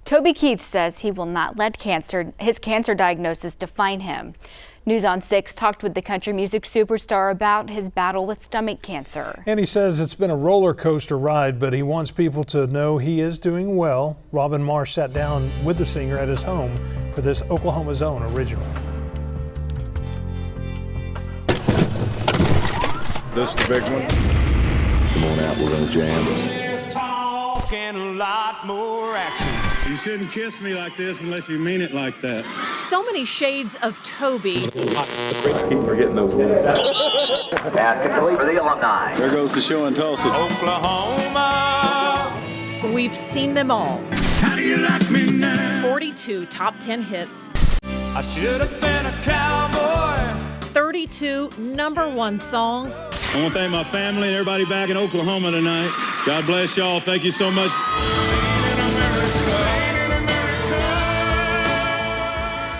Toby Keith says he will not let his cancer diagnosis define him. News on 6 talked with the country music superstar about his battle with stomach cancer. And he says it's been a roller coaster ride, but he wants people to know he is doing well. Robin Marsh sat down with the singer at his home for this Oklahoma Zone original. This the big one? Come on out, we're gonna jam. There's talk and a lot more action. You shouldn't kiss me like this unless you mean it like that. So many shades of Toby. Keep forgetting those words. Basketball for the alumni. There goes the show in Tulsa. Oklahoma. We've seen them all. How do you like me now? 42 top 10 hits. I should have been a cowboy. 32 #1 songs. I want to thank my family and everybody back in Oklahoma tonight. God bless y'all. Thank you so much.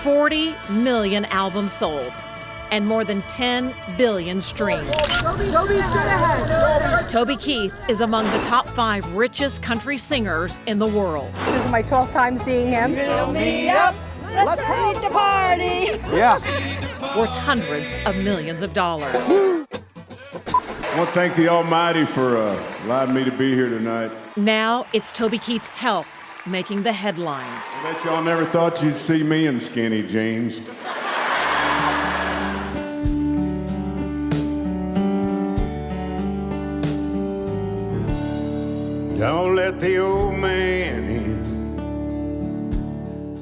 40 million albums sold and more than 10 billion streams. Toby Keith is among the top 5 richest country singers in the world. This is my 12th time seeing him. Fill me up. Let's hate the party. Yeah. Worth hundreds of millions of dollars. I want to thank the Almighty for allowing me to be here tonight. Now it's Toby Keith's health making the headlines. I bet y'all never thought you'd see me in skinny jeans. Don't let the old man in.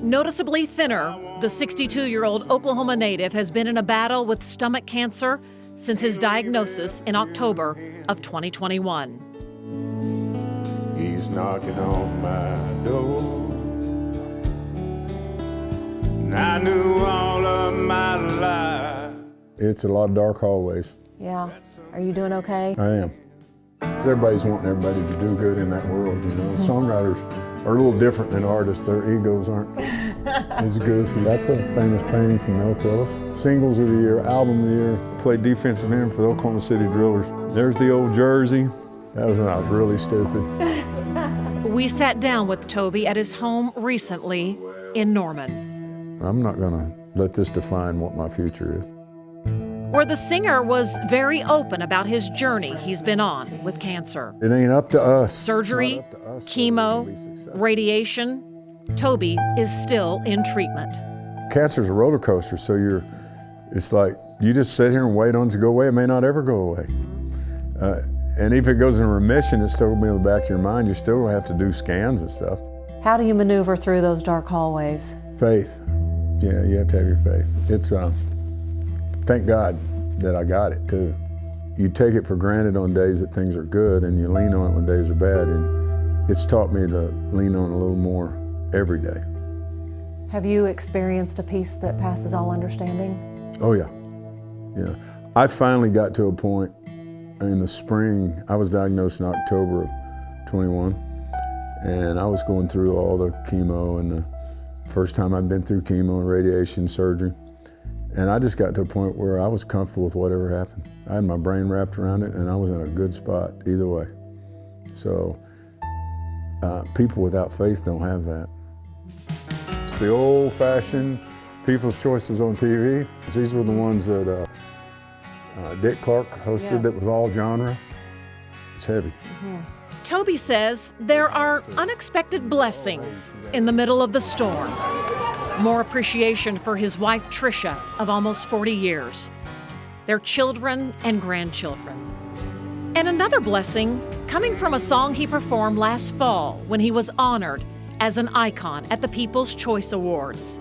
Noticeably thinner, the 62-year-old Oklahoma native has been in a battle with stomach cancer since his diagnosis in October of 2021. He's knocking on my door. And I knew all of my life. It's a lot of dark hallways. Yeah. Are you doing okay? I am. Everybody's wanting everybody to do good in that world, you know. Songwriters are a little different than artists. Their egos aren't as goofy. That's a famous painting from El Toro. Singles of the year, album of the year. Played defensive end for the Oklahoma City Drillers. There's the old jersey. That was when I was really stupid. We sat down with Toby at his home recently in Norman, I'm not gonna let this define what my future is. where the singer was very open about his journey he's been on with cancer. It ain't up to us. Surgery, It's not up to us chemo, to be successful. radiation. Toby is still in treatment. Cancer's a roller coaster, so it's like you just sit here and wait on it to go away. It may not ever go away. And if it goes in remission, it's still gonna be in the back of your mind. You still gonna have to do scans and stuff. How do you maneuver through those dark hallways? Faith. Yeah, you have to have your faith. It's, thank God that I got it too. You take it for granted on days that things are good and you lean on it when days are bad, and it's taught me to lean on it a little more every day. Have you experienced a peace that passes all understanding? Oh yeah, yeah. I finally got to a point in the spring. I was diagnosed in October of 21, and I was going through all the chemo, and the first time I'd been through chemo and radiation surgery. And I just got to a point where I was comfortable with whatever happened. I had my brain wrapped around it, and I was in a good spot either way. So people without faith don't have that. It's the old-fashioned People's Choices on TV. These were the ones that Dick Clark hosted. Yes. That was all genre. It's heavy. Mm-hmm. Toby says there are unexpected blessings in the middle of the storm. More appreciation for his wife, Tricia, of almost 40 years, their children and grandchildren. And another blessing coming from a song he performed last fall when he was honored as an icon at the People's Choice Awards.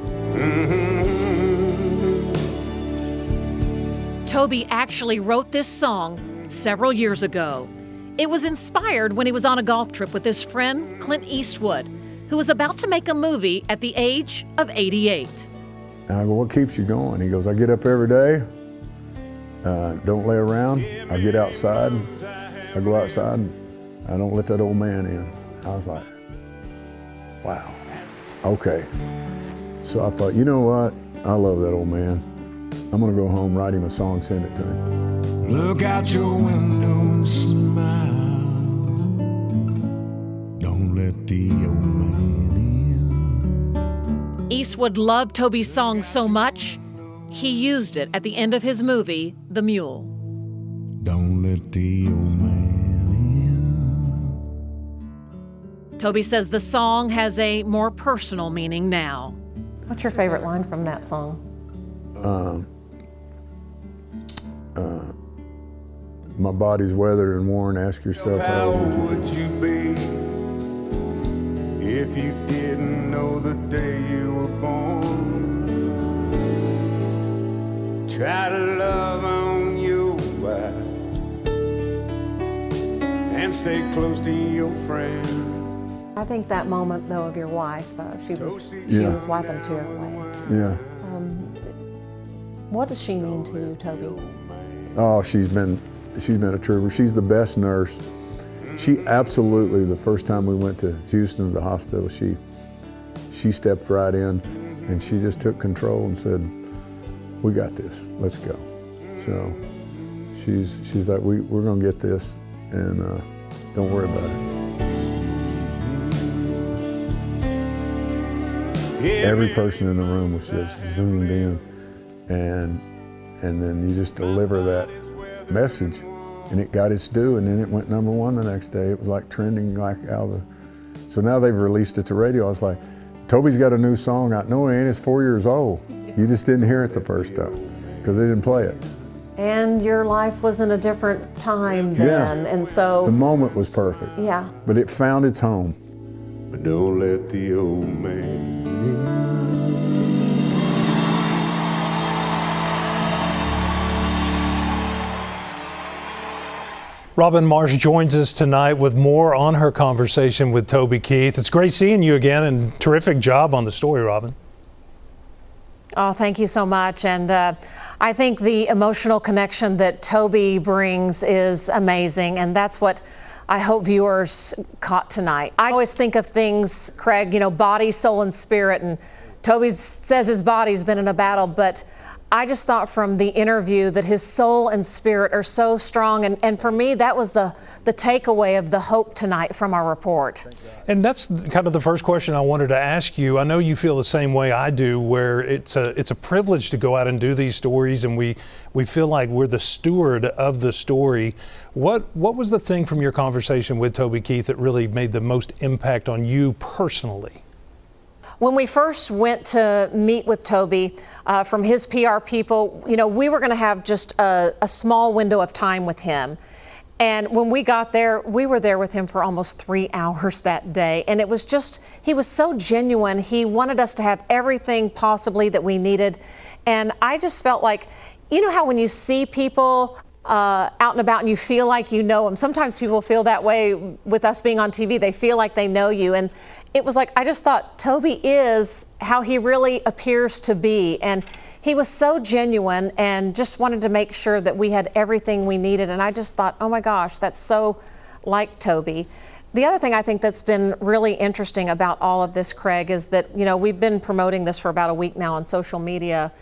Toby actually wrote this song several years ago. It was inspired when he was on a golf trip with his friend Clint Eastwood, who was about to make a movie at the age of 88. And I go, what keeps you going? He goes, I get up every day, don't lay around, I get outside, I go outside, and I don't let that old man in. I was like, wow, okay. So I thought, you know what? I love that old man. I'm gonna go home, write him a song, send it to him. Look out your window and smile. Don't let the old man in. Eastwood loved Toby's song so much, he used it at the end of his movie, The Mule. Don't let the old man in. Toby says the song has a more personal meaning now. What's your favorite line from that song? My body's weathered and worn. Ask yourself How would you be if you didn't know the day you were born? Try to love on your wife and stay close to your friend. I think that moment, though, of your wife, she was wiping a tear away. Yeah. What does she mean to you, Toby? Oh, she's been a trooper. She's the best nurse. She absolutely, the first time we went to Houston, the hospital, she stepped right in and she just took control and said, we got this, let's go. So she's like, we're gonna get this and don't worry about it. Every person in the room was just zoomed in and then you just deliver that message and it got its due and then it went #1 the next day. It was like trending like out of the, so now they've released it to radio. I was like, Toby's got a new song out. No, it ain't, it's 4 years old. You just didn't hear it the first time because they didn't play it. And your life was in a different time then, and so... The moment was perfect. Yeah. But it found its home. But don't let the old man in. Robin Marsh joins us tonight with more on her conversation with Toby Keith. It's great seeing you again and terrific job on the story, Robin. Oh, thank you so much. And I think the emotional connection that Toby brings is amazing. And that's what I hope viewers caught tonight. I always think of things, Craig, you know, body, soul, and spirit. And Toby says his body's been in a battle, but I just thought from the interview that his soul and spirit are so strong. And for me, that was the takeaway of the hope tonight from our report. And that's kind of the first question I wanted to ask you. I know you feel the same way I do, where it's a privilege to go out and do these stories, and we feel like we're the steward of the story. What was the thing from your conversation with Toby Keith that really made the most impact on you personally? When we first went to meet with Toby, from his PR people, you know, we were going to have just a small window of time with him. And when we got there, we were there with him for almost 3 hours that day. And it was just, he was so genuine. He wanted us to have everything possibly that we needed. And I just felt like, you know how when you see people out and about and you feel like you know them, sometimes people feel that way with us being on TV. They feel like they know you. And it was like, I just thought Toby is how he really appears to be. And he was so genuine and just wanted to make sure that we had everything we needed. And I just thought, oh my gosh, that's so like Toby. The other thing I think that's been really interesting about all of this, Craig, is that, you know, we've been promoting this for about a week now on social media,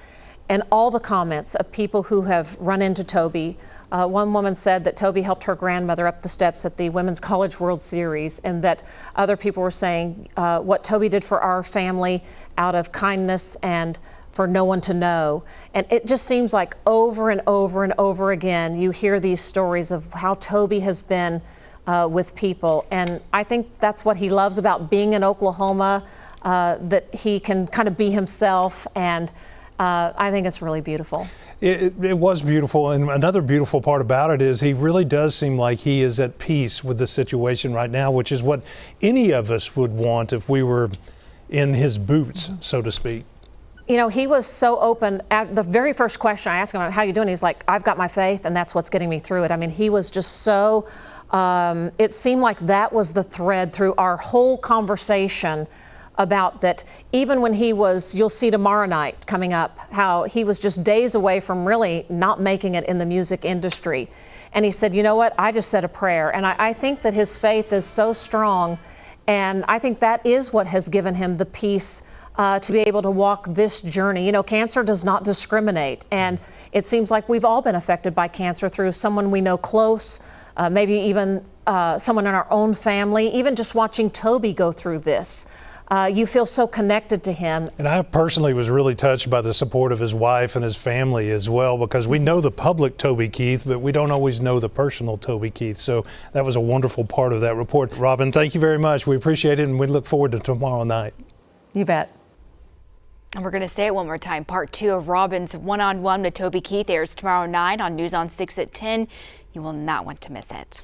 and all the comments of people who have run into Toby. One woman said that Toby helped her grandmother up the steps at the Women's College World Series, and that other people were saying what Toby did for our family out of kindness and for no one to know. And it just seems like over and over and over again, you hear these stories of how Toby has been with people. And I think that's what he loves about being in Oklahoma, that he can kind of be himself. And I think it's really beautiful. It was beautiful, and another beautiful part about it is he really does seem like he is at peace with the situation right now, which is what any of us would want if we were in his boots, so to speak. You know, he was so open. At the very first question I asked him, how you doing? He's like, I've got my faith, and that's what's getting me through it. I mean, he was just so, it seemed like that was the thread through our whole conversation about that. Even when he was, you'll see tomorrow night coming up, how he was just days away from really not making it in the music industry. And he said, you know what, I just said a prayer. And I think that his faith is so strong. And I think that is what has given him the peace to be able to walk this journey. You know, cancer does not discriminate. And it seems like we've all been affected by cancer through someone we know close, maybe even someone in our own family, even just watching Toby go through this. you feel so connected to him. And I personally was really touched by the support of his wife and his family as well, because we know the public Toby Keith, but we don't always know the personal Toby Keith. So that was a wonderful part of that report. Robin, thank you very much. We appreciate it, and we look forward to tomorrow night. You bet. And we're going to say it one more time. Part 2 of Robin's one-on-one with Toby Keith airs tomorrow night on News on 6 at 10. You will not want to miss it.